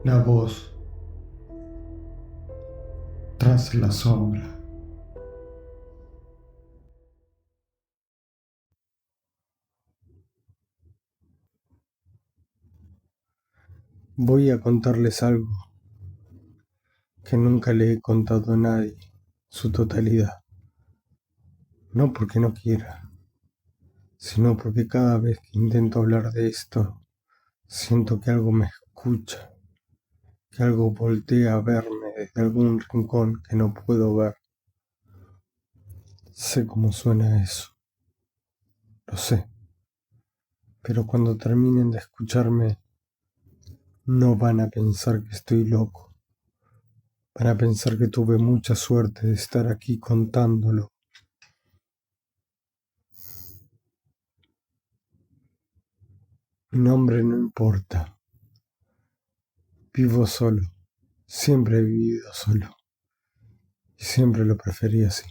La voz tras la sombra. Voy a contarles algo que nunca le he contado a nadie, su totalidad. No porque no quiera, sino porque cada vez que intento hablar de esto, siento que algo me escucha, que algo voltea a verme desde algún rincón que no puedo ver. Sé cómo suena eso, lo sé, pero cuando terminen de escucharme, no van a pensar que estoy loco. Van a pensar que tuve mucha suerte de estar aquí contándolo. Mi nombre no importa. Vivo solo. Siempre he vivido solo. Y siempre lo preferí así.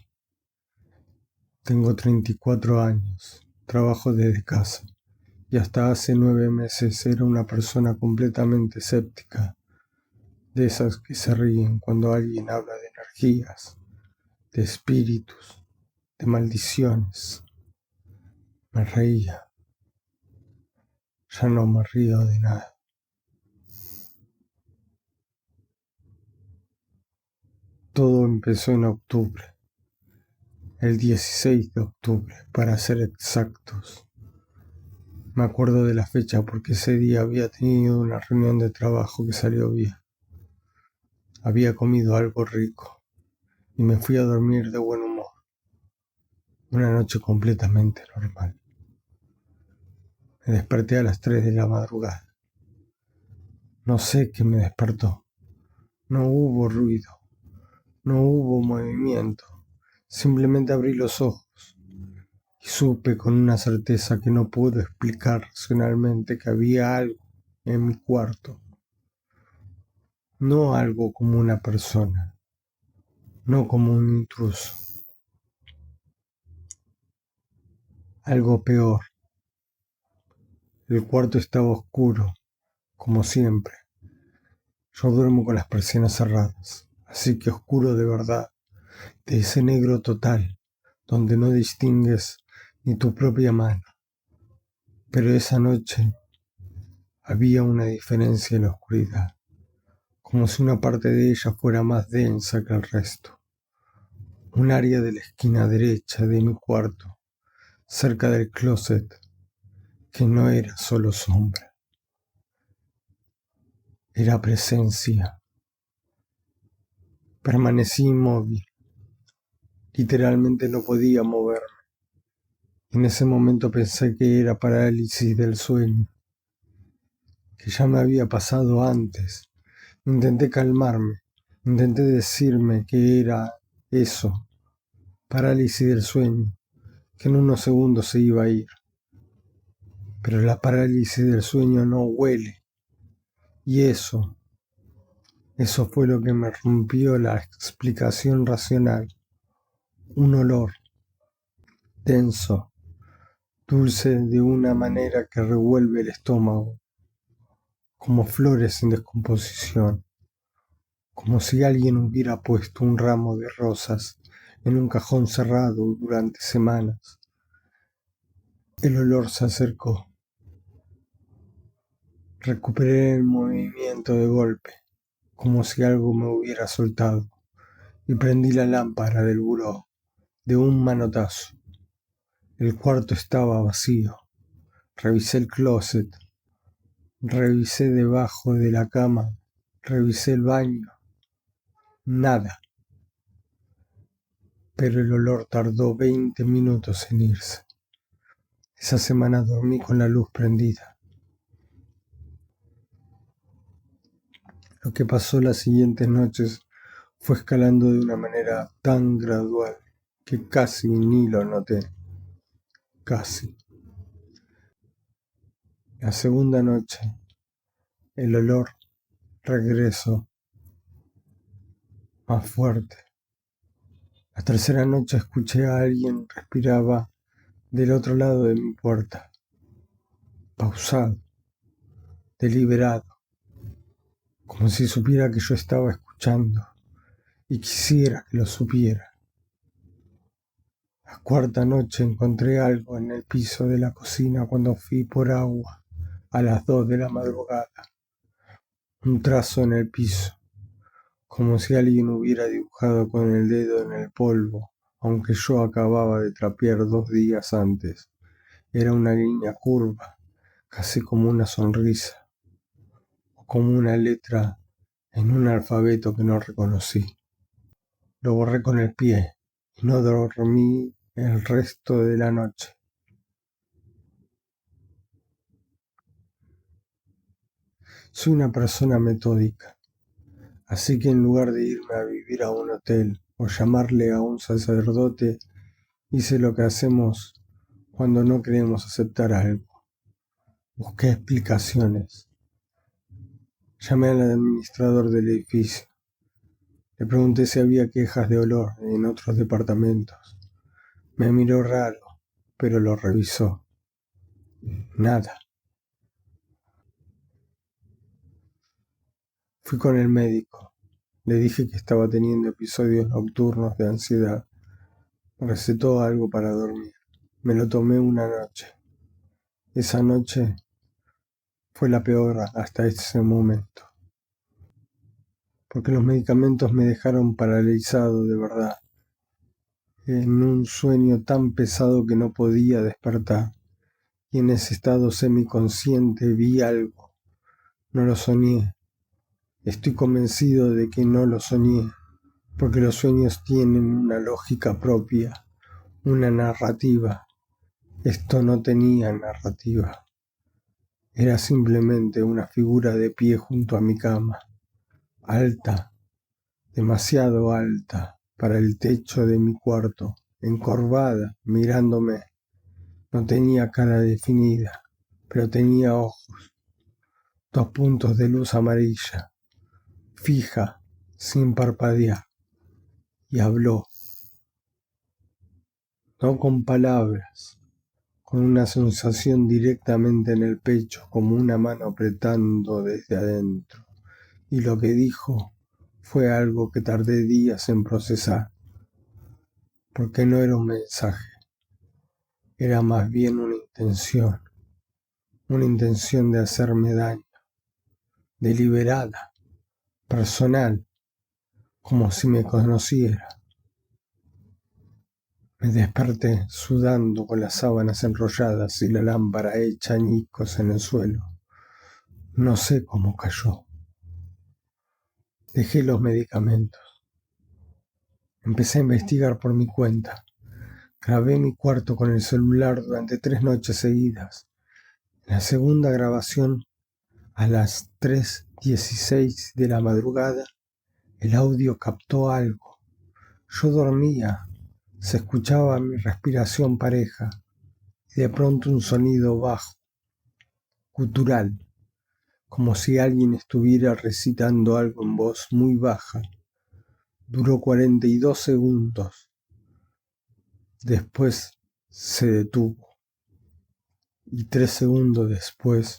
Tengo 34 años. Trabajo desde casa. Y hasta hace 9 meses era una persona completamente escéptica. De esas que se ríen cuando alguien habla de energías, de espíritus, de maldiciones. Me reía. Ya no me río de nada. Todo empezó en octubre, el 16 de octubre, para ser exactos. Me acuerdo de la fecha porque ese día había tenido una reunión de trabajo que salió bien. Había comido algo rico y me fui a dormir de buen humor. Una noche completamente normal. Me desperté a las 3 de la madrugada. No sé qué me despertó. No hubo ruido. No hubo movimiento. Simplemente abrí los ojos. Y supe con una certeza que no puedo explicar racionalmente que había algo en mi cuarto. No algo como una persona, no como un intruso. Algo peor. El cuarto estaba oscuro, como siempre. Yo duermo con las persianas cerradas, así que oscuro de verdad, de ese negro total, donde no distingues ni tu propia mano. Pero esa noche había una diferencia en la oscuridad, como si una parte de ella fuera más densa que el resto. Un área de la esquina derecha de mi cuarto, cerca del closet, que no era solo sombra, era presencia. Permanecí inmóvil, literalmente no podía moverme. En ese momento pensé que era parálisis del sueño, que ya me había pasado antes. Intenté calmarme, intenté decirme que era eso, parálisis del sueño, que en unos segundos se iba a ir. Pero la parálisis del sueño no huele. Y eso fue lo que me rompió la explicación racional. Un olor denso, dulce de una manera que revuelve el estómago, como flores en descomposición, como si alguien hubiera puesto un ramo de rosas en un cajón cerrado durante semanas. El olor se acercó. Recuperé el movimiento de golpe, como si algo me hubiera soltado, y prendí la lámpara del buró de un manotazo. El cuarto estaba vacío. Revisé el closet, revisé debajo de la cama, revisé el baño. Nada. Pero el olor tardó 20 minutos en irse. Esa semana dormí con la luz prendida. Lo que pasó las siguientes noches fue escalando de una manera tan gradual que casi ni lo noté. Casi. La segunda noche, el olor regresó más fuerte. La tercera noche escuché a alguien respiraba del otro lado de mi puerta, pausado, deliberado. como si supiera que yo estaba escuchando y quisiera que lo supiera. La cuarta noche encontré algo en el piso de la cocina cuando fui por agua a las 2 de la madrugada. Un trazo en el piso, como si alguien hubiera dibujado con el dedo en el polvo, aunque yo acababa de trapear 2 días antes. Era una línea curva, casi como una sonrisa, o como una letra en un alfabeto que no reconocí. Lo borré con el pie y no dormí el resto de la noche. Soy una persona metódica, así que en lugar de irme a vivir a un hotel o llamarle a un sacerdote, hice lo que hacemos cuando no queremos aceptar algo. Busqué explicaciones. Llamé al administrador del edificio. Le pregunté si había quejas de olor en otros departamentos. Me miró raro, pero lo revisó. Nada. Fui con el médico. Le dije que estaba teniendo episodios nocturnos de ansiedad. Me recetó algo para dormir. Me lo tomé una noche. Esa noche fue la peor hasta ese momento, porque los medicamentos me dejaron paralizado de verdad, en un sueño tan pesado que no podía despertar. Y en ese estado semiconsciente vi algo. No lo soñé. Estoy convencido de que no lo soñé, porque los sueños tienen una lógica propia, una narrativa. Esto no tenía narrativa. Era simplemente una figura de pie junto a mi cama, alta, demasiado alta para el techo de mi cuarto, encorvada, mirándome. No tenía cara definida, pero tenía ojos, 2 puntos de luz amarilla, fija, sin parpadear, y habló, no con palabras, con una sensación directamente en el pecho, como una mano apretando desde adentro. Y lo que dijo fue algo que tardé días en procesar, porque no era un mensaje, era más bien una intención de hacerme daño, deliberada, personal, como si me conociera. Me desperté sudando con las sábanas enrolladas y la lámpara hecha añicos en el suelo. No sé cómo cayó. Dejé los medicamentos. Empecé a investigar por mi cuenta. Grabé mi cuarto con el celular durante 3 noches seguidas. En la segunda grabación, a las 3:16 de la madrugada, el audio captó algo. Yo dormía, se escuchaba mi respiración pareja y de pronto un sonido bajo, gutural, como si alguien estuviera recitando algo en voz muy baja. Duró 42 segundos. Después se detuvo y 3 segundos después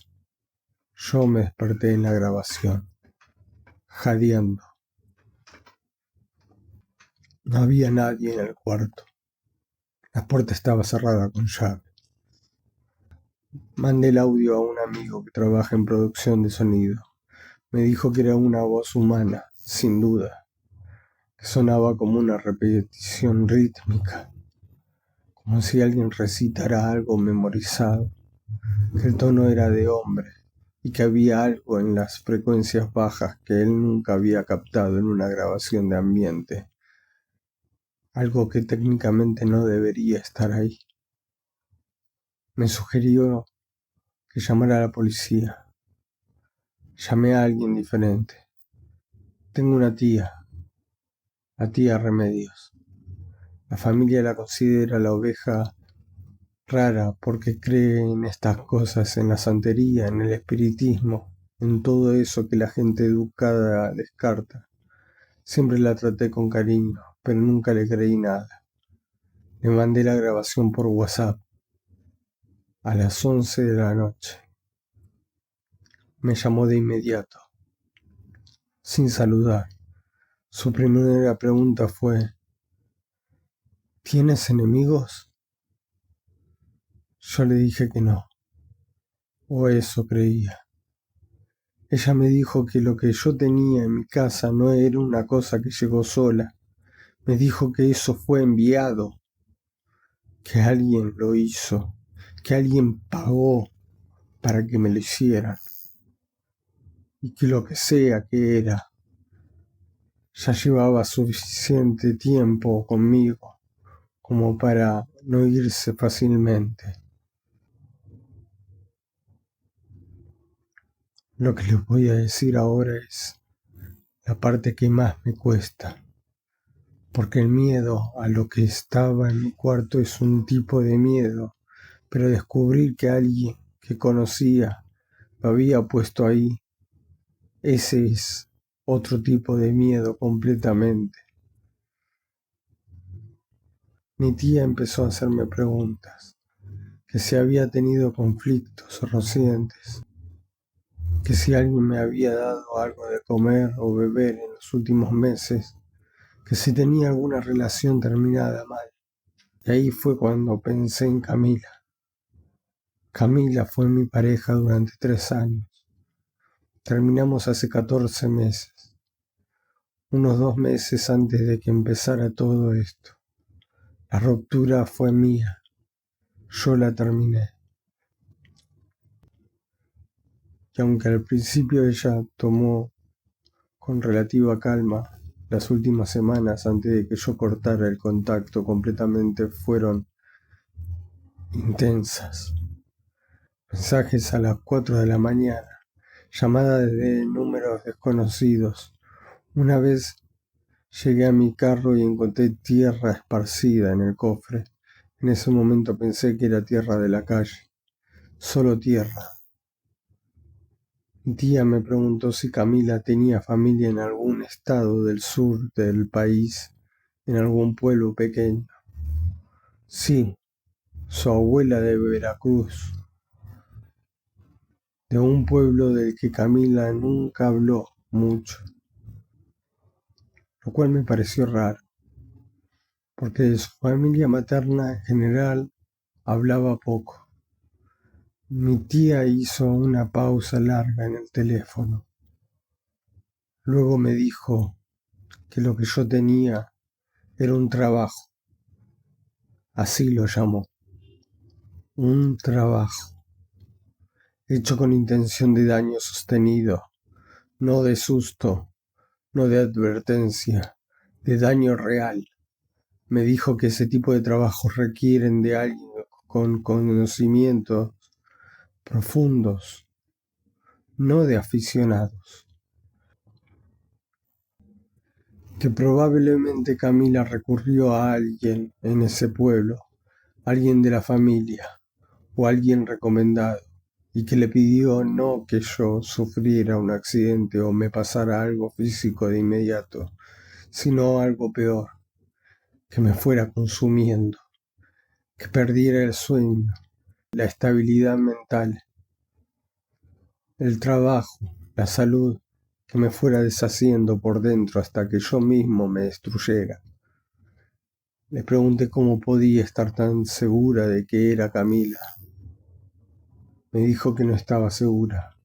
yo me desperté en la grabación, jadeando. No había nadie en el cuarto. La puerta estaba cerrada con llave. Mandé el audio a un amigo que trabaja en producción de sonido. Me dijo que era una voz humana, sin duda, que sonaba como una repetición rítmica, como si alguien recitara algo memorizado, que el tono era de hombre y que había algo en las frecuencias bajas que él nunca había captado en una grabación de ambiente, algo que técnicamente no debería estar ahí. Me sugirió que llamara a la policía. Llamé a alguien diferente. Tengo una tía, la tía Remedios. La familia la considera la oveja rara porque cree en estas cosas, en la santería, en el espiritismo, en todo eso que la gente educada descarta. Siempre la traté con cariño, pero nunca le creí nada. Le mandé la grabación por WhatsApp a las 11 de la noche. Me llamó de inmediato. sin saludar. Su primera pregunta fue: ¿tienes enemigos? Yo le dije que no, o eso creía. Ella me dijo que lo que yo tenía en mi casa no era una cosa que llegó sola. Me dijo que eso fue enviado, que alguien lo hizo, que alguien pagó para que me lo hicieran, y que lo que sea que era, ya llevaba suficiente tiempo conmigo como para no irse fácilmente. Lo que les voy a decir ahora es la parte que más me cuesta, porque el miedo a lo que estaba en mi cuarto es un tipo de miedo, pero descubrir que alguien que conocía lo había puesto ahí, ese es otro tipo de miedo completamente. Mi tía empezó a hacerme preguntas, que si había tenido conflictos recientes, que si alguien me había dado algo de comer o beber en los últimos meses, que si tenía alguna relación terminada mal. Y ahí fue cuando pensé en Camila. Camila fue mi pareja durante 3 años. Terminamos hace 14 meses, unos 2 meses antes de que empezara todo esto. La ruptura fue mía, yo la terminé. Y aunque al principio ella tomó con relativa calma, las últimas semanas antes de que yo cortara el contacto completamente fueron intensas. Mensajes a las 4 de la mañana, llamadas de números desconocidos. Una vez llegué a mi carro y encontré tierra esparcida en el cofre. En ese momento pensé que era tierra de la calle, solo tierra. Mi tía me preguntó si Camila tenía familia en algún estado del sur del país, en algún pueblo pequeño. Sí, su abuela de Veracruz, de un pueblo del que Camila nunca habló mucho, lo cual me pareció raro, porque de su familia materna en general hablaba poco. Mi tía hizo una pausa larga en el teléfono. Luego me dijo que lo que yo tenía era un trabajo. Así lo llamó. Un trabajo. Hecho con intención de daño sostenido, no de susto, no de advertencia, de daño real. Me dijo que ese tipo de trabajos requieren de alguien con conocimientos profundos, no de aficionados. Que probablemente Camila recurrió a alguien en ese pueblo, alguien de la familia o alguien recomendado, y que le pidió no que yo sufriera un accidente o me pasara algo físico de inmediato, sino algo peor, que me fuera consumiendo, que perdiera el sueño, la estabilidad mental, el trabajo, la salud, que me fuera deshaciendo por dentro hasta que yo mismo me destruyera. Le pregunté cómo podía estar tan segura de que era Camila. Me dijo que no estaba segura,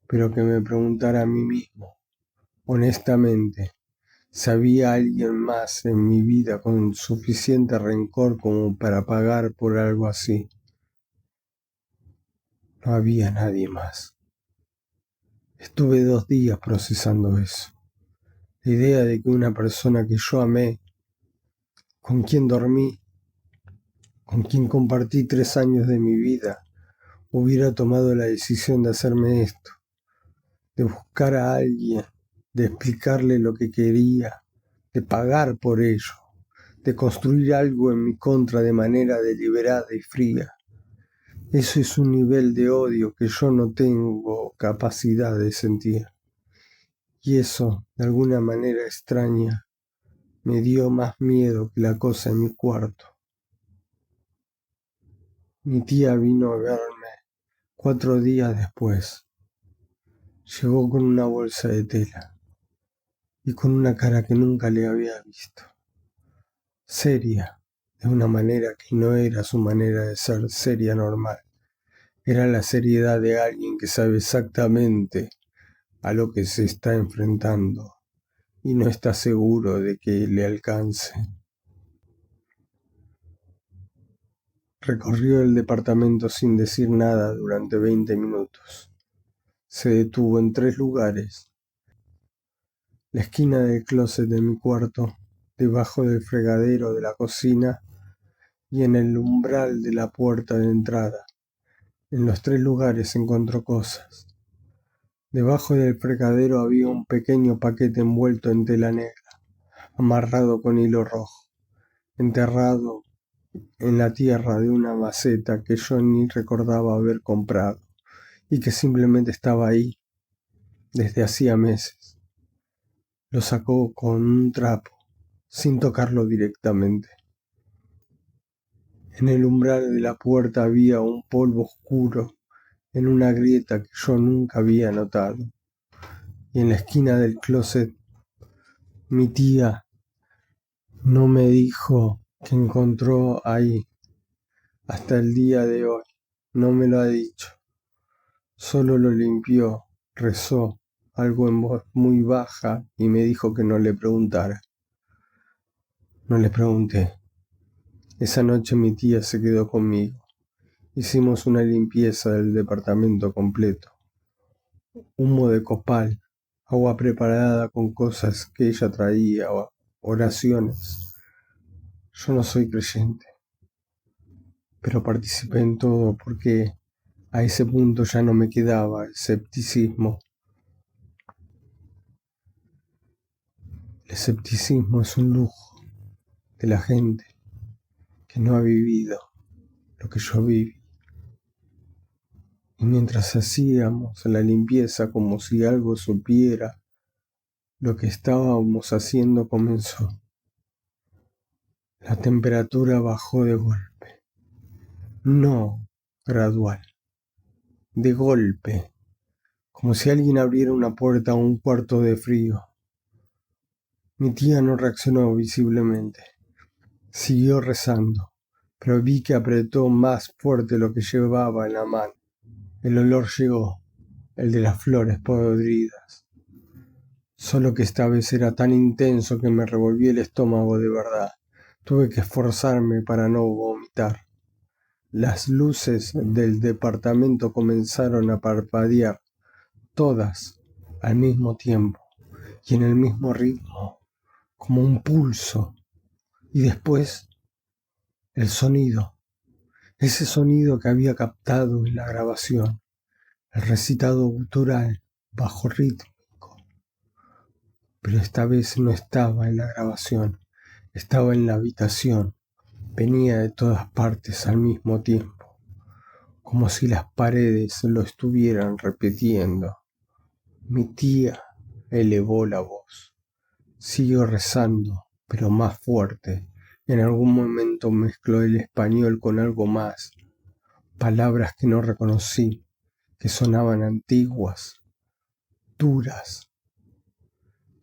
pero que me preguntara a mí mismo, honestamente, si había alguien más en mi vida con suficiente rencor como para pagar por algo así. No había nadie más. Estuve 2 días procesando eso. La idea de que una persona que yo amé, con quien dormí, con quien compartí 3 años de mi vida, hubiera tomado la decisión de hacerme esto, de buscar a alguien, de explicarle lo que quería, de pagar por ello, de construir algo en mi contra de manera deliberada y fría. Eso es un nivel de odio que yo no tengo capacidad de sentir. Y eso, de alguna manera extraña, me dio más miedo que la cosa en mi cuarto. Mi tía vino a verme 4 días después. Llegó con una bolsa de tela y con una cara que nunca le había visto. Seria, de una manera que no era su manera de ser seria normal. Era la seriedad de alguien que sabe exactamente a lo que se está enfrentando y no está seguro de que le alcance. Recorrió el departamento sin decir nada durante 20 minutos. Se detuvo en 3 lugares: la esquina del closet de mi cuarto, debajo del fregadero de la cocina y en el umbral de la puerta de entrada. En los 3 lugares encontró cosas. Debajo del fregadero había un pequeño paquete envuelto en tela negra, amarrado con hilo rojo, enterrado en la tierra de una maceta que yo ni recordaba haber comprado y que simplemente estaba ahí desde hacía meses. Lo sacó con un trapo, sin tocarlo directamente. En el umbral de la puerta había un polvo oscuro en una grieta que yo nunca había notado. Y en la esquina del closet, mi tía no me dijo que encontró ahí hasta el día de hoy. No me lo ha dicho. Solo lo limpió, rezó algo en voz muy baja y me dijo que no le preguntara. No le pregunté. Esa noche mi tía se quedó conmigo. Hicimos una limpieza del departamento completo. Humo de copal, agua preparada con cosas que ella traía, oraciones. Yo no soy creyente, pero participé en todo porque a ese punto ya no me quedaba el escepticismo. El escepticismo es un lujo de la gente que no ha vivido lo que yo viví. Y mientras hacíamos la limpieza como si algo supiera, lo que estábamos haciendo comenzó. La temperatura bajó de golpe. No gradual, de golpe, como si alguien abriera una puerta a un cuarto de frío. Mi tía no reaccionó visiblemente. Siguió rezando, pero vi que apretó más fuerte lo que llevaba en la mano. El olor llegó, el de las flores podridas. Solo que esta vez era tan intenso que me revolví el estómago de verdad. Tuve que esforzarme para no vomitar. Las luces del departamento comenzaron a parpadear, todas al mismo tiempo y en el mismo ritmo, como un pulso. Y después, el sonido, ese sonido que había captado en la grabación, el recitado gutural, bajo rítmico. Pero esta vez no estaba en la grabación, estaba en la habitación, venía de todas partes al mismo tiempo, como si las paredes lo estuvieran repitiendo. Mi tía elevó la voz, siguió rezando, pero más fuerte. En algún momento mezcló el español con algo más, palabras que no reconocí, que sonaban antiguas, duras.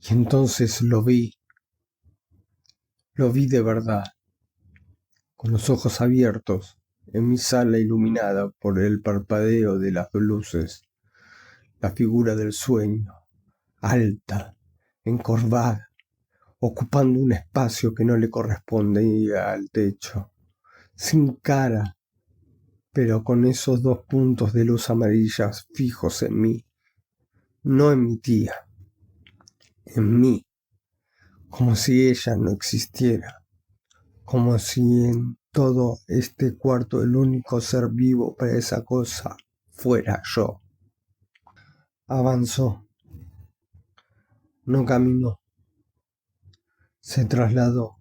Y entonces lo vi de verdad, con los ojos abiertos, en mi sala iluminada por el parpadeo de las luces, la figura del sueño, alta, encorvada, ocupando un espacio que no le correspondía al techo, sin cara, pero con esos 2 puntos de luz amarillas fijos en mí, no en mi tía, en mí, como si ella no existiera, como si en todo este cuarto el único ser vivo para esa cosa fuera yo. Avanzó, no caminó, se trasladó,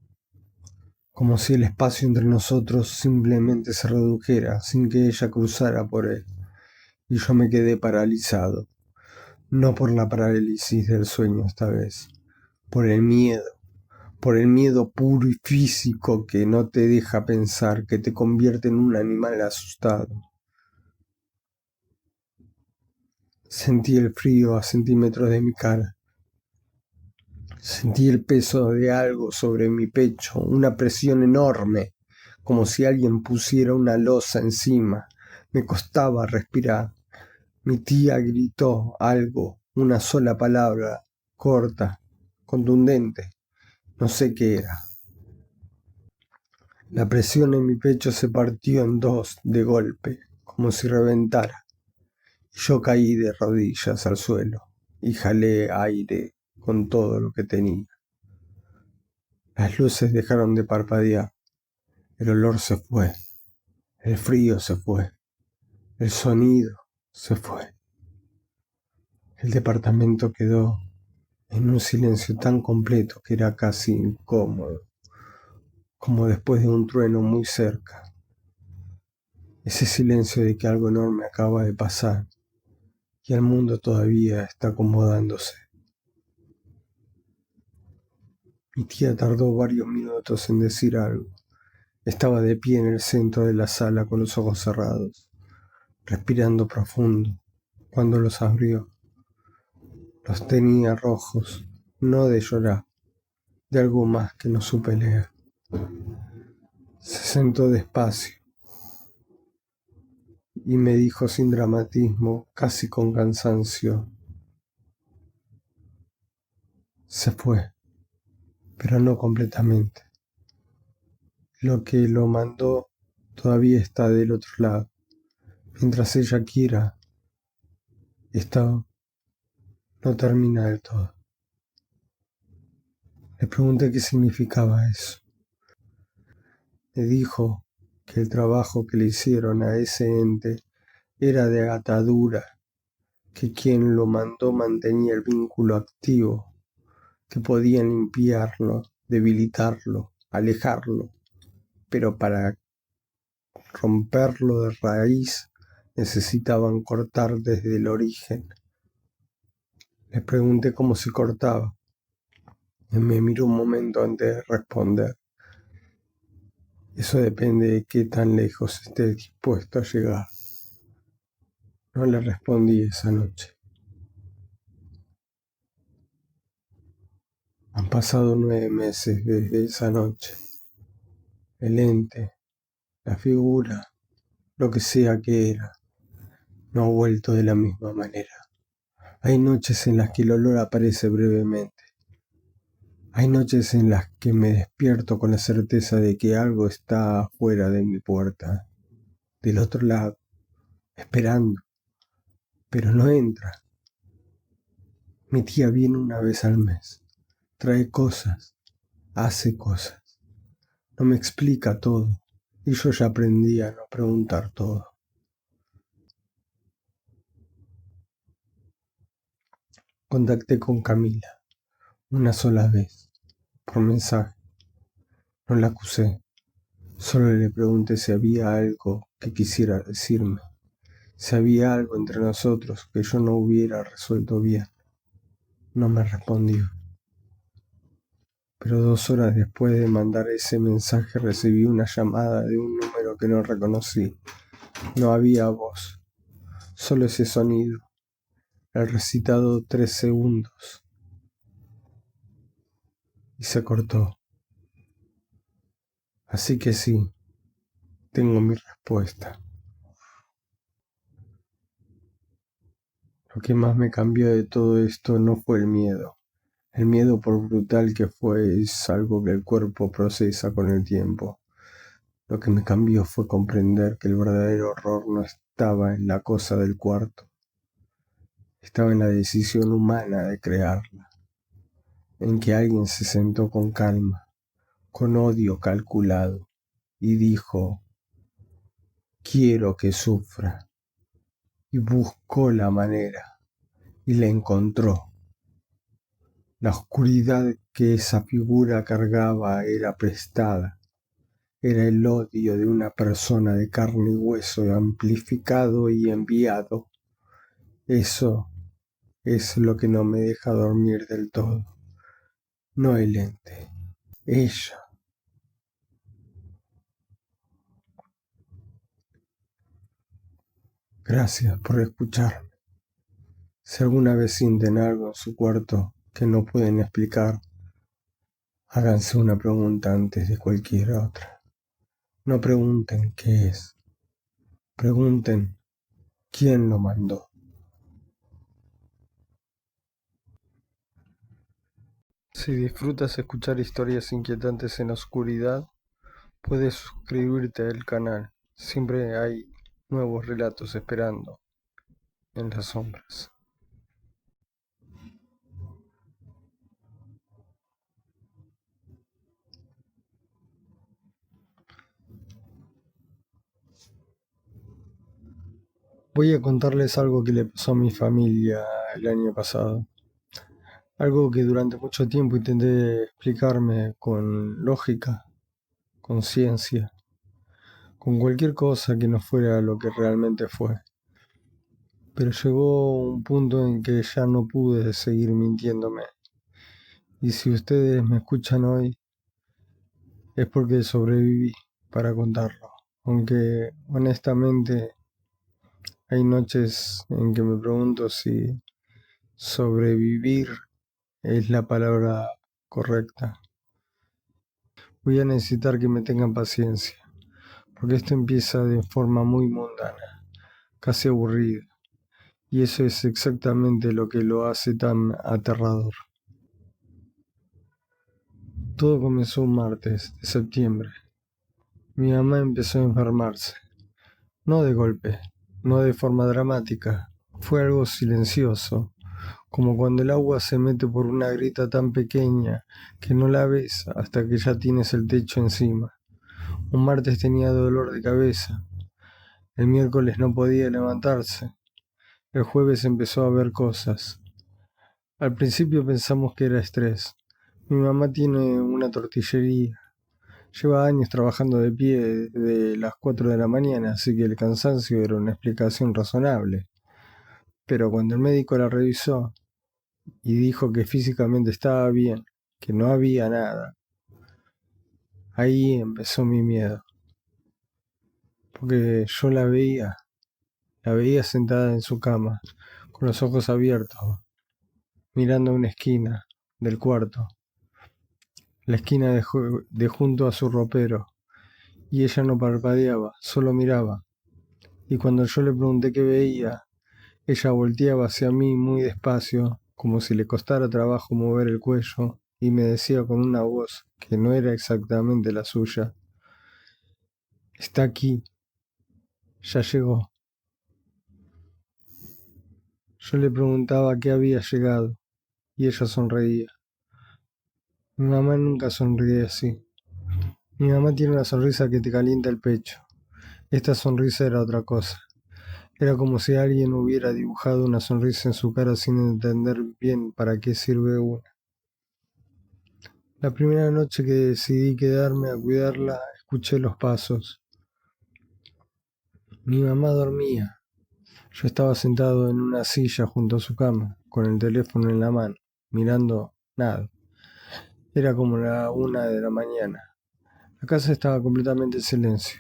como si el espacio entre nosotros simplemente se redujera sin que ella cruzara por él, y yo me quedé paralizado, no por la parálisis del sueño esta vez, por el miedo puro y físico que no te deja pensar, que te convierte en un animal asustado. Sentí el frío a centímetros de mi cara. Sentí el peso de algo sobre mi pecho, una presión enorme, como si alguien pusiera una losa encima. Me costaba respirar. Mi tía gritó algo, una sola palabra, corta, contundente. No sé qué era. La presión en mi pecho se partió en dos de golpe, como si reventara. Yo caí de rodillas al suelo y jalé aire con todo lo que tenía. Las luces dejaron de parpadear. El olor se fue. El frío se fue. El sonido se fue. El departamento quedó en un silencio tan completo que era casi incómodo, como después de un trueno muy cerca. Ese silencio de que algo enorme acaba de pasar y el mundo todavía está acomodándose. Mi tía tardó varios minutos en decir algo. Estaba de pie en el centro de la sala con los ojos cerrados, respirando profundo. Cuando los abrió, los tenía rojos, no de llorar, de algo más que no supe leer. Se sentó despacio y me dijo sin dramatismo, casi con cansancio: se fue, pero no completamente. Lo que lo mandó todavía está del otro lado. Mientras ella quiera, esto no termina del todo. Le pregunté qué significaba eso. Me dijo que el trabajo que le hicieron a ese ente era de atadura, que quien lo mandó mantenía el vínculo activo, que podían limpiarlo, debilitarlo, alejarlo, pero para romperlo de raíz necesitaban cortar desde el origen. Le pregunté cómo se cortaba y me miró un momento antes de responder. Eso depende de qué tan lejos estés dispuesto a llegar. No le respondí esa noche. Han pasado 9 meses desde esa noche. El ente, la figura, lo que sea que era, no ha vuelto de la misma manera. Hay noches en las que el olor aparece brevemente. Hay noches en las que me despierto con la certeza de que algo está afuera de mi puerta, del otro lado, esperando, pero no entra. Mi tía viene una vez al mes, trae cosas, hace cosas, no me explica todo, y yo ya aprendí a no preguntar todo. Contacté con Camila una sola vez, por mensaje. No la acusé, solo le pregunté si había algo que quisiera decirme, si había algo entre nosotros que yo no hubiera resuelto bien. No me respondió. Pero 2 horas después de mandar ese mensaje recibí una llamada de un número que no reconocí. No había voz, solo ese sonido, el recitado 3 segundos. Y se cortó. Así que sí, tengo mi respuesta. Lo que más me cambió de todo esto no fue el miedo. El miedo, por brutal que fue, es algo que el cuerpo procesa con el tiempo. Lo que me cambió fue comprender que el verdadero horror no estaba en la cosa del cuarto, estaba en la decisión humana de crearla, en que alguien se sentó con calma, con odio calculado, y dijo: quiero que sufra, y buscó la manera, y la encontró. La oscuridad que esa figura cargaba era prestada. Era el odio de una persona de carne y hueso amplificado y enviado. Eso es lo que no me deja dormir del todo. No el ente, ella. Gracias por escucharme. Si alguna vez sienten algo en su cuarto que no pueden explicar, háganse una pregunta antes de cualquier otra. No pregunten qué es, pregunten quién lo mandó. Si disfrutas escuchar historias inquietantes en la oscuridad, puedes suscribirte al canal. Siempre hay nuevos relatos esperando en las sombras. Voy a contarles algo que le pasó a mi familia el año pasado. Algo que durante mucho tiempo intenté explicarme con lógica, con ciencia, con cualquier cosa que no fuera lo que realmente fue. Pero llegó un punto en que ya no pude seguir mintiéndome. Y si ustedes me escuchan hoy, es porque sobreviví para contarlo. Aunque honestamente hay noches en que me pregunto si sobrevivir es la palabra correcta. Voy a necesitar que me tengan paciencia, porque esto empieza de forma muy mundana, casi aburrida, y eso es exactamente lo que lo hace tan aterrador. Todo comenzó un martes de septiembre. Mi mamá empezó a enfermarse, no de golpe, no de forma dramática, fue algo silencioso, como cuando el agua se mete por una grieta tan pequeña que no la ves hasta que ya tienes el techo encima. Un martes tenía dolor de cabeza, el miércoles no podía levantarse, el jueves empezó a ver cosas. Al principio pensamos que era estrés. Mi mamá tiene una tortillería. Lleva años trabajando de pie desde las 4 de la mañana, así que el cansancio era una explicación razonable. Pero cuando el médico la revisó y dijo que físicamente estaba bien, que no había nada, ahí empezó mi miedo. Porque yo la veía sentada en su cama, con los ojos abiertos, mirando a una esquina del cuarto, la esquina de junto a su ropero, y ella no parpadeaba, solo miraba. Y cuando yo le pregunté qué veía, ella volteaba hacia mí muy despacio, como si le costara trabajo mover el cuello, y me decía con una voz que no era exactamente la suya: está aquí, ya llegó. Yo le preguntaba a qué había llegado, y ella sonreía. Mi mamá nunca sonríe así. Mi mamá tiene una sonrisa que te calienta el pecho. Esta sonrisa era otra cosa. Era como si alguien hubiera dibujado una sonrisa en su cara sin entender bien para qué sirve una. La primera noche que decidí quedarme a cuidarla, escuché los pasos. Mi mamá dormía. Yo estaba sentado en una silla junto a su cama, con el teléfono en la mano, mirando nada. Era como la 1 de la mañana. La casa estaba completamente en silencio,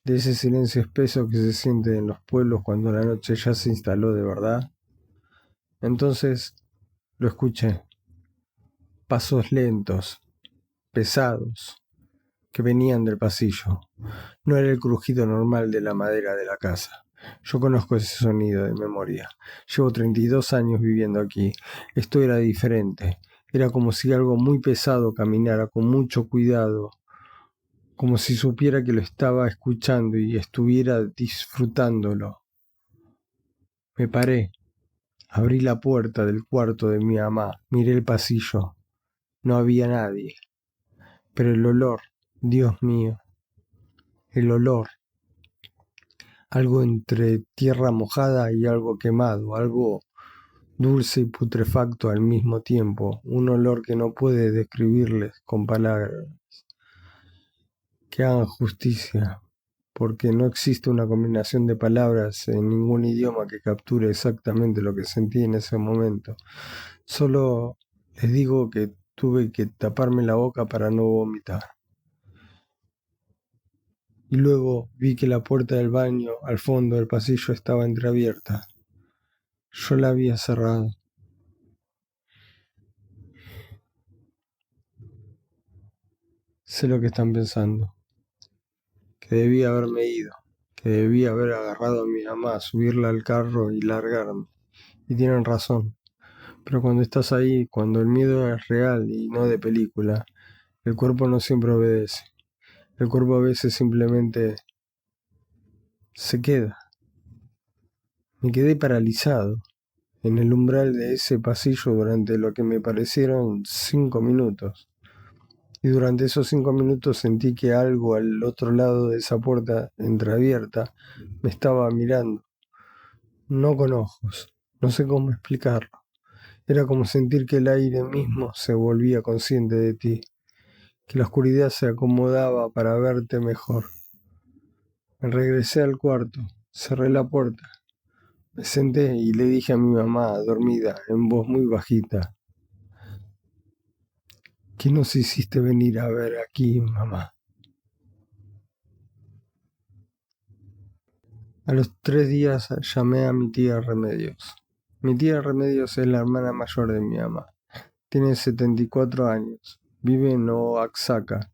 de ese silencio espeso que se siente en los pueblos cuando la noche ya se instaló de verdad. Entonces lo escuché, pasos lentos, pesados, que venían del pasillo. No era el crujido normal de la madera de la casa. Yo conozco ese sonido de memoria. Llevo 32 años viviendo aquí. Esto era diferente. Era como si algo muy pesado caminara con mucho cuidado, como si supiera que lo estaba escuchando y estuviera disfrutándolo. Me paré, abrí la puerta del cuarto de mi mamá, miré el pasillo. No había nadie. Pero el olor, Dios mío, el olor, algo entre tierra mojada y algo quemado, algo dulce y putrefacto al mismo tiempo, un olor que no puede describirles con palabras que hagan justicia, porque no existe una combinación de palabras en ningún idioma que capture exactamente lo que sentí en ese momento. Solo les digo que tuve que taparme la boca para no vomitar. Y luego vi que la puerta del baño al fondo del pasillo estaba entreabierta. Yo la había cerrado. Sé lo que están pensando, que debía haberme ido, que debía haber agarrado a mi mamá, subirla al carro y largarme. Y tienen razón. Pero cuando estás ahí, cuando el miedo es real y no de película, el cuerpo no siempre obedece. El cuerpo a veces simplemente se queda. Me quedé paralizado en el umbral de ese pasillo durante lo que me parecieron 5 minutos. Y durante esos 5 minutos sentí que algo al otro lado de esa puerta entreabierta me estaba mirando, no con ojos, no sé cómo explicarlo. Era como sentir que el aire mismo se volvía consciente de ti, que la oscuridad se acomodaba para verte mejor. Me regresé al cuarto, cerré la puerta, me senté y le dije a mi mamá, dormida, en voz muy bajita: ¿qué nos hiciste venir a ver aquí, mamá? A los 3 días llamé a mi tía Remedios. Mi tía Remedios es la hermana mayor de mi mamá. Tiene 74 años, vive en Oaxaca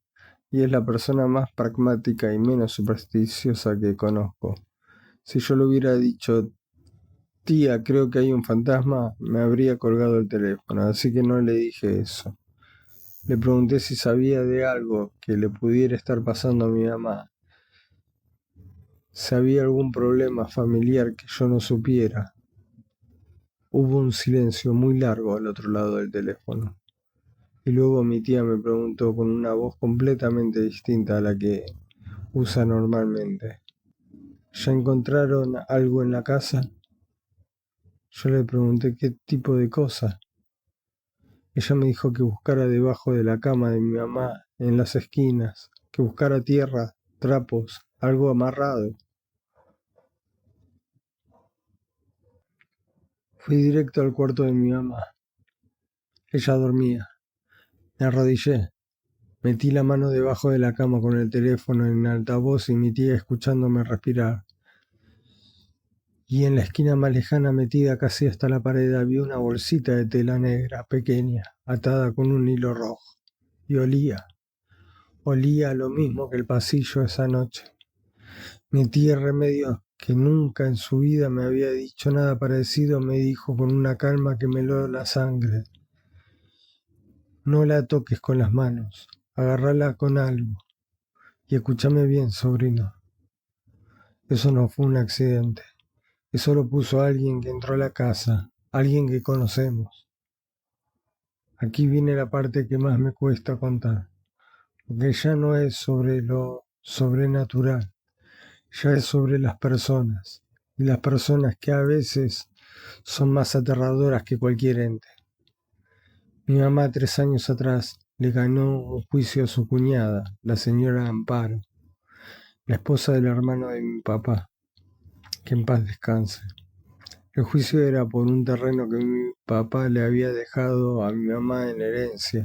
y es la persona más pragmática y menos supersticiosa que conozco. Si yo le hubiera dicho: tía, creo que hay un fantasma, me habría colgado el teléfono, así que no le dije eso. Le pregunté si sabía de algo que le pudiera estar pasando a mi mamá, si había algún problema familiar que yo no supiera. Hubo un silencio muy largo al otro lado del teléfono, y luego mi tía me preguntó con una voz completamente distinta a la que usa normalmente: ¿ya encontraron algo en la casa? Yo le pregunté qué tipo de cosa. Ella me dijo que buscara debajo de la cama de mi mamá, en las esquinas, que buscara tierra, trapos, algo amarrado. Fui directo al cuarto de mi mamá. Ella dormía. Me arrodillé. Metí la mano debajo de la cama con el teléfono en altavoz y mi tía escuchándome respirar. Y en la esquina más lejana, metida casi hasta la pared, había una bolsita de tela negra, pequeña, atada con un hilo rojo. Y olía lo mismo que el pasillo esa noche. Mi tía Remedios, que nunca en su vida me había dicho nada parecido, me dijo con una calma que me heló la sangre: no la toques con las manos, agárrala con algo. Y escúchame bien, sobrino, eso no fue un accidente. Eso lo puso alguien que entró a la casa, alguien que conocemos. Aquí viene la parte que más me cuesta contar, porque ya no es sobre lo sobrenatural, ya es sobre las personas, y las personas que a veces son más aterradoras que cualquier ente. Mi mamá 3 años atrás le ganó un juicio a su cuñada, la señora Amparo, la esposa del hermano de mi papá, que en paz descanse. El juicio era por un terreno que mi papá le había dejado a mi mamá en herencia,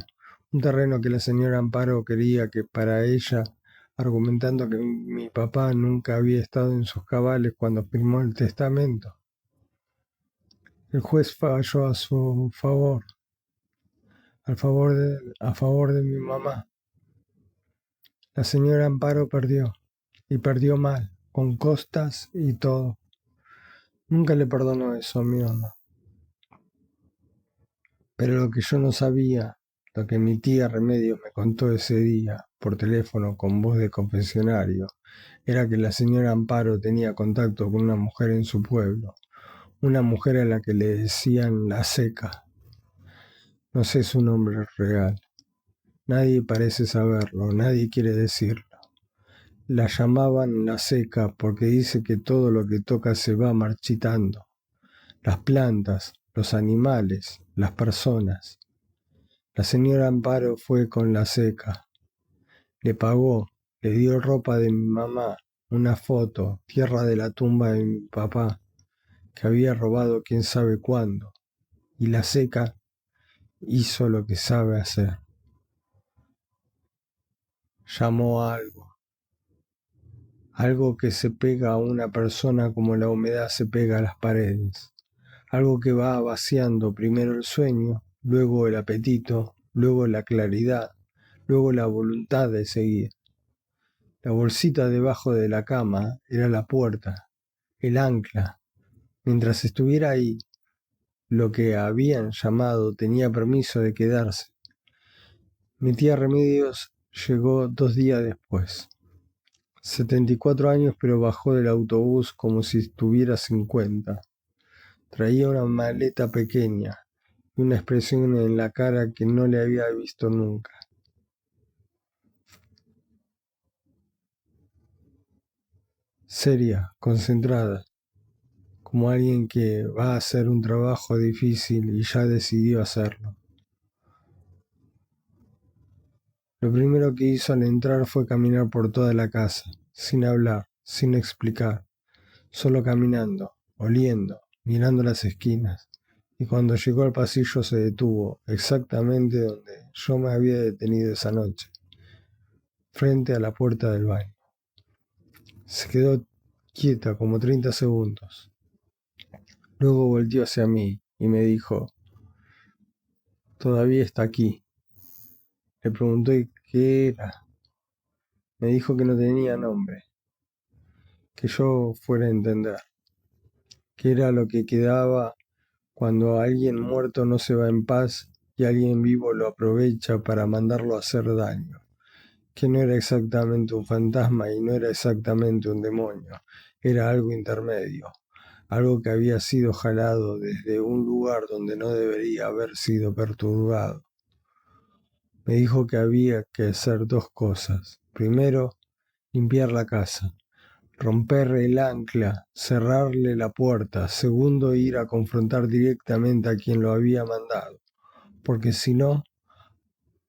un terreno que la señora Amparo quería que para ella, argumentando que mi papá nunca había estado en sus cabales cuando firmó el testamento. El juez falló a su favor, a favor de mi mamá. La señora Amparo perdió, y perdió mal, con costas y todo. Nunca le perdonó eso a mi mamá. Pero lo que yo no sabía, lo que mi tía Remedios me contó ese día por teléfono con voz de confesionario, era que la señora Amparo tenía contacto con una mujer en su pueblo, una mujer a la que le decían la Seca. No sé su nombre real. Nadie parece saberlo, nadie quiere decirlo. La llamaban la Seca porque dice que todo lo que toca se va marchitando. Las plantas, los animales, las personas. La señora Amparo fue con la Seca. Le pagó, le dio ropa de mi mamá, una foto, tierra de la tumba de mi papá, que había robado quién sabe cuándo. Y la Seca hizo lo que sabe hacer. Llamó a algo. Algo que se pega a una persona como la humedad se pega a las paredes. algo que va vaciando primero el sueño, luego el apetito, luego la claridad, luego la voluntad de seguir. La bolsita debajo de la cama era la puerta, el ancla. Mientras estuviera ahí, lo que habían llamado tenía permiso de quedarse. Mi tía Remedios llegó 2 días después. 74 años, pero bajó del autobús como si tuviera 50. Traía una maleta pequeña y una expresión en la cara que no le había visto nunca. Seria, concentrada, como alguien que va a hacer un trabajo difícil y ya decidió hacerlo. Lo primero que hizo al entrar fue caminar por toda la casa, sin hablar, sin explicar, solo caminando, oliendo, mirando las esquinas, y cuando llegó al pasillo se detuvo, exactamente donde yo me había detenido esa noche, frente a la puerta del baño. Se quedó quieta como 30 segundos. Luego volteó hacia mí y me dijo: «Todavía está aquí». Le pregunté qué era. Me dijo que no tenía nombre, que yo fuera a entender, que era lo que quedaba cuando alguien muerto no se va en paz y alguien vivo lo aprovecha para mandarlo a hacer daño, que no era exactamente un fantasma y no era exactamente un demonio, era algo intermedio, algo que había sido jalado desde un lugar donde no debería haber sido perturbado. Me dijo que había que hacer 2 cosas. Primero, limpiar la casa. Romper el ancla, cerrarle la puerta. Segundo, ir a confrontar directamente a quien lo había mandado. Porque si no,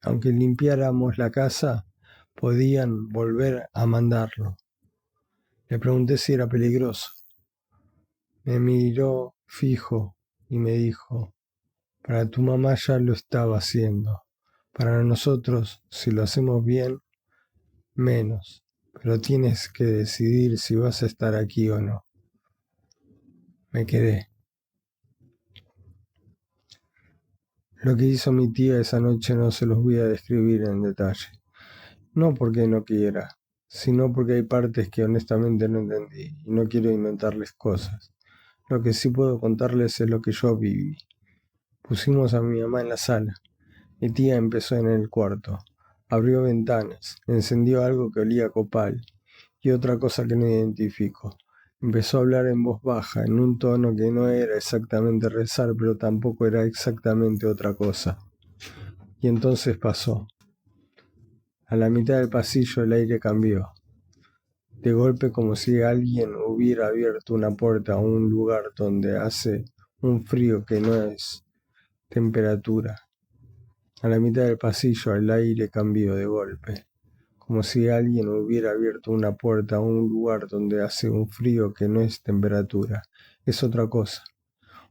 aunque limpiáramos la casa, podían volver a mandarlo. Le pregunté si era peligroso. Me miró fijo y me dijo: «Para tu mamá ya lo estaba haciendo. Para nosotros, si lo hacemos bien, menos. Pero tienes que decidir si vas a estar aquí o no». Me quedé. Lo que hizo mi tía esa noche no se los voy a describir en detalle. No porque no quiera, sino porque hay partes que honestamente no entendí y no quiero inventarles cosas. Lo que sí puedo contarles es lo que yo viví. Pusimos a mi mamá en la sala. Mi tía empezó en el cuarto. Abrió ventanas, encendió algo que olía a copal y otra cosa que no identifico. Empezó a hablar en voz baja, en un tono que no era exactamente rezar, pero tampoco era exactamente otra cosa. Y entonces pasó. A la mitad del pasillo el aire cambió. De golpe, como si alguien hubiera abierto una puerta a un lugar donde hace un frío que no es temperatura. A la mitad del pasillo el aire cambió de golpe, como si alguien hubiera abierto una puerta a un lugar donde hace un frío que no es temperatura, es otra cosa,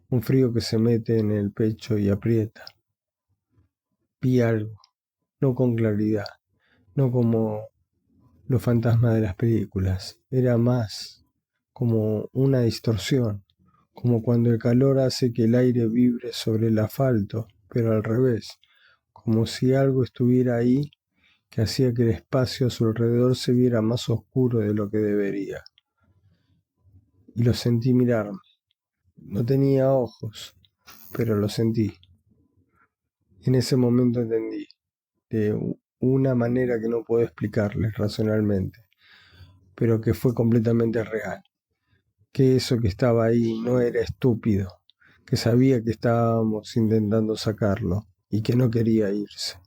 un frío que se mete en el pecho y aprieta. Vi algo, no con claridad, no como los fantasmas de las películas, era más como una distorsión, como cuando el calor hace que el aire vibre sobre el asfalto, pero al revés, como si algo estuviera ahí que hacía que el espacio a su alrededor se viera más oscuro de lo que debería. Y lo sentí mirarme. No tenía ojos, pero lo sentí. En ese momento entendí, de una manera que no puedo explicarles racionalmente, pero que fue completamente real, que eso que estaba ahí no era estúpido, que sabía que estábamos intentando sacarlo y que no quería irse.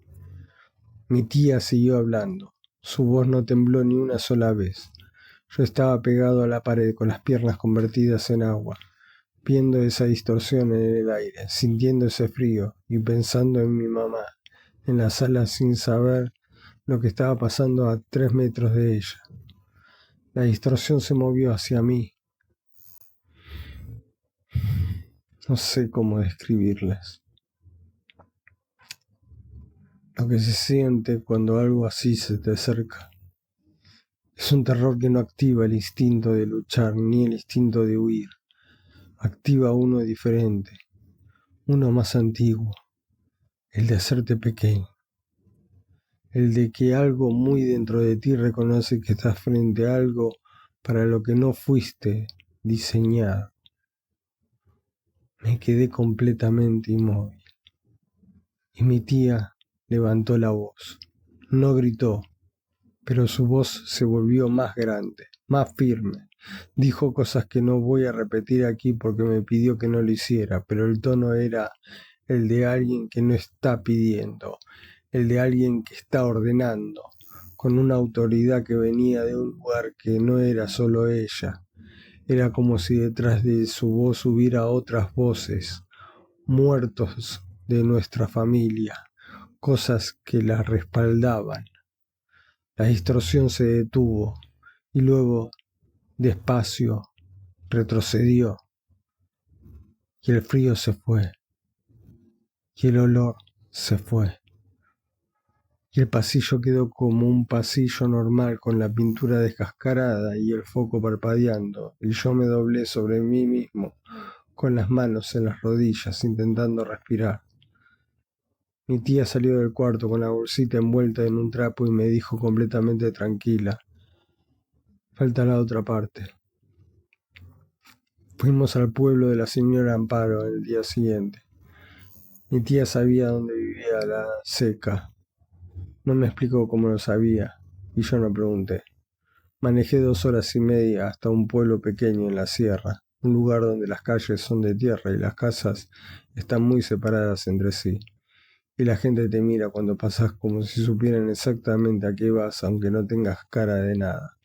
Mi tía siguió hablando. Su voz no tembló ni una sola vez. Yo estaba pegado a la pared con las piernas convertidas en agua, viendo esa distorsión en el aire, sintiendo ese frío y pensando en mi mamá, en la sala sin saber lo que estaba pasando a 3 metros de ella. La distorsión se movió hacia mí. No sé cómo describirles lo que se siente cuando algo así se te acerca. Es un terror que no activa el instinto de luchar ni el instinto de huir, activa uno diferente, uno más antiguo, el de hacerte pequeño, el de que algo muy dentro de ti reconoce que estás frente a algo para lo que no fuiste diseñado. Me quedé completamente inmóvil y mi tía levantó la voz. No gritó, pero su voz se volvió más grande, más firme. Dijo cosas que no voy a repetir aquí porque me pidió que no lo hiciera, pero el tono era el de alguien que no está pidiendo, el de alguien que está ordenando, con una autoridad que venía de un lugar que no era solo ella. Era como si detrás de su voz hubiera otras voces, muertos de nuestra familia, cosas que la respaldaban. La distorsión se detuvo y luego, despacio, retrocedió. Y el frío se fue. Y el olor se fue. Y el pasillo quedó como un pasillo normal con la pintura descascarada y el foco parpadeando. Y yo me doblé sobre mí mismo, con las manos en las rodillas, intentando respirar. Mi tía salió del cuarto con la bolsita envuelta en un trapo y me dijo completamente tranquila: falta la otra parte. Fuimos al pueblo de la señora Amparo el día siguiente. Mi tía sabía dónde vivía la Seca. No me explicó cómo lo sabía, y yo no pregunté. Manejé 2 horas y media hasta un pueblo pequeño en la sierra, un lugar donde las calles son de tierra y las casas están muy separadas entre sí. Y la gente te mira cuando pasas como si supieran exactamente a qué vas, aunque no tengas cara de nada.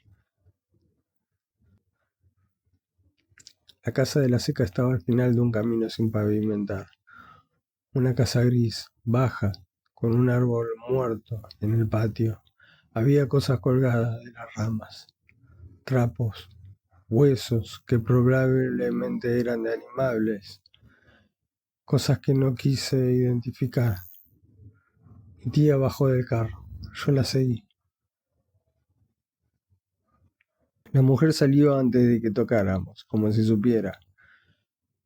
La casa de la Seca estaba al final de un camino sin pavimentar. Una casa gris, baja, con un árbol muerto en el patio. Había cosas colgadas de las ramas, trapos, huesos que probablemente eran de animales, cosas que no quise identificar. Mi tía bajó del carro, yo la seguí. La mujer salió antes de que tocáramos, como si supiera.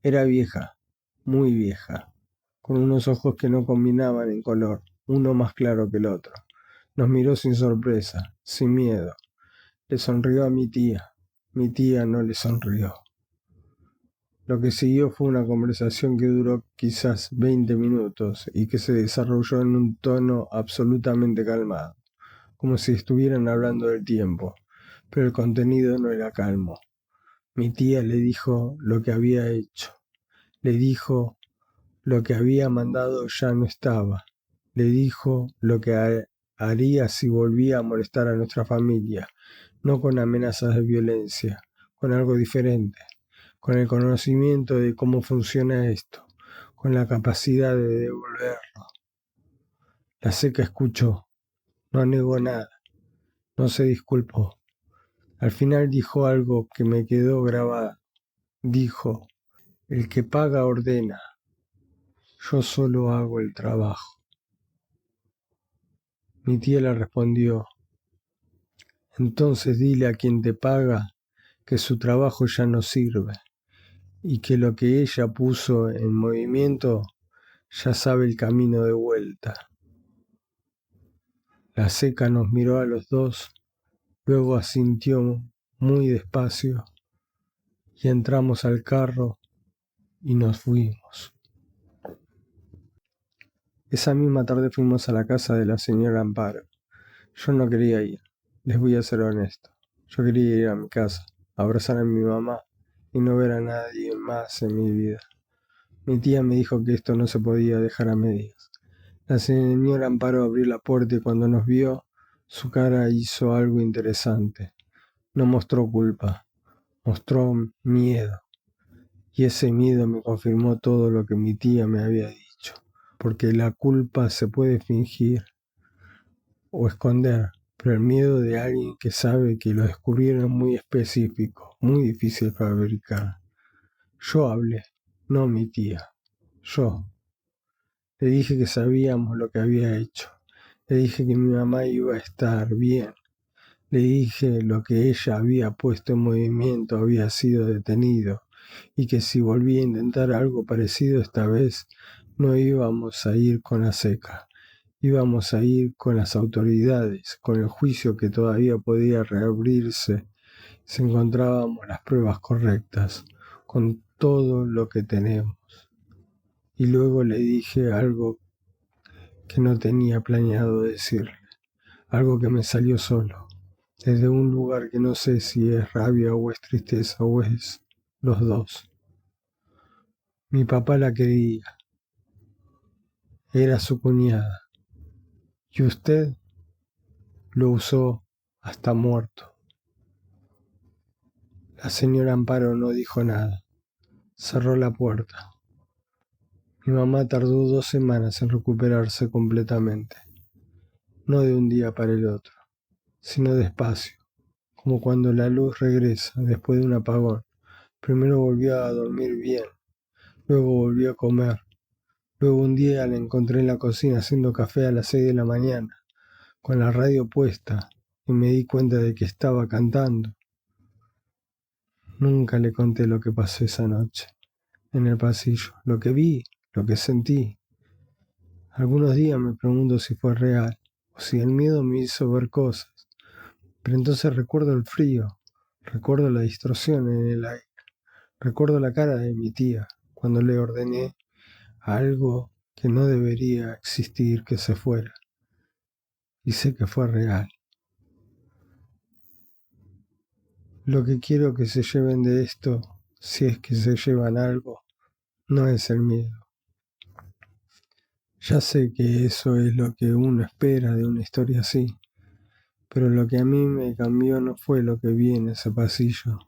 Era vieja, muy vieja, con unos ojos que no combinaban en color, uno más claro que el otro. Nos miró sin sorpresa, sin miedo. Le sonrió a mi tía no le sonrió. Lo que siguió fue una conversación que duró quizás 20 minutos y que se desarrolló en un tono absolutamente calmado, como si estuvieran hablando del tiempo, pero el contenido no era calmo. Mi tía le dijo lo que había hecho, le dijo lo que había mandado ya no estaba, le dijo lo que haría si volvía a molestar a nuestra familia, no con amenazas de violencia, con algo diferente, con el conocimiento de cómo funciona esto, con la capacidad de devolverlo. La Seca escuchó, no negó nada, no se disculpó. Al final dijo algo que me quedó grabado. Dijo: el que paga ordena, yo solo hago el trabajo. Mi tía le respondió: entonces dile a quien te paga que su trabajo ya no sirve y que lo que ella puso en movimiento ya sabe el camino de vuelta. La Seca nos miró a los dos, luego asintió muy despacio y entramos al carro y nos fuimos. Esa misma tarde fuimos a la casa de la señora Amparo. Yo no quería ir, les voy a ser honesto. Yo quería ir a mi casa, abrazar a mi mamá y no ver a nadie más en mi vida. Mi tía me dijo que esto no se podía dejar a medias. La señora Amparo abrió la puerta y cuando nos vio, su cara hizo algo interesante. No mostró culpa, mostró miedo. Y ese miedo me confirmó todo lo que mi tía me había dicho. Porque la culpa se puede fingir o esconder, pero el miedo de alguien que sabe que lo descubrieron es muy específico, muy difícil de fabricar. Yo hablé, no mi tía. Yo. Le dije que sabíamos lo que había hecho. Le dije que mi mamá iba a estar bien. Le dije lo que ella había puesto en movimiento había sido detenido y que si volvía a intentar algo parecido esta vez, no íbamos a ir con la seca, íbamos a ir con las autoridades, con el juicio que todavía podía reabrirse si encontrábamos las pruebas correctas, con todo lo que tenemos. Y luego le dije algo que no tenía planeado decirle, algo que me salió solo, desde un lugar que no sé si es rabia o es tristeza o es los dos. Mi papá la quería, era su cuñada, y usted lo usó hasta muerto. La señora Amparo no dijo nada, cerró la puerta. Mi mamá tardó 2 semanas en recuperarse completamente, no de un día para el otro, sino despacio, como cuando la luz regresa después de un apagón. Primero volvió a dormir bien, luego volvió a comer. Luego un día la encontré en la cocina haciendo café a las 6 de la mañana, con la radio puesta, y me di cuenta de que estaba cantando. Nunca le conté lo que pasó esa noche, en el pasillo, lo que vi, lo que sentí. Algunos días me pregunto si fue real, o si el miedo me hizo ver cosas. Pero entonces recuerdo el frío, recuerdo la distorsión en el aire, recuerdo la cara de mi tía cuando le ordené a algo que no debería existir que se fuera. Y sé que fue real. Lo que quiero que se lleven de esto, si es que se llevan algo, no es el miedo. Ya sé que eso es lo que uno espera de una historia así, pero lo que a mí me cambió no fue lo que vi en ese pasillo,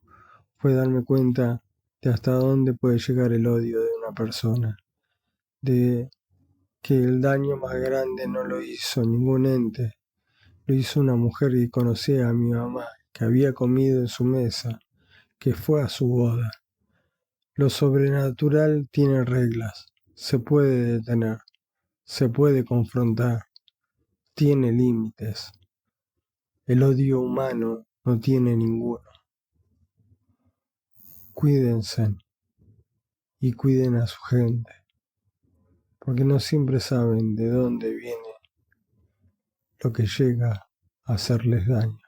fue darme cuenta de hasta dónde puede llegar el odio de una persona, de que el daño más grande no lo hizo ningún ente, lo hizo una mujer que conocía a mi mamá, que había comido en su mesa, que fue a su boda. Lo sobrenatural tiene reglas, se puede detener, se puede confrontar, tiene límites. El odio humano no tiene ninguno. Cuídense y cuiden a su gente, porque no siempre saben de dónde viene lo que llega a hacerles daño.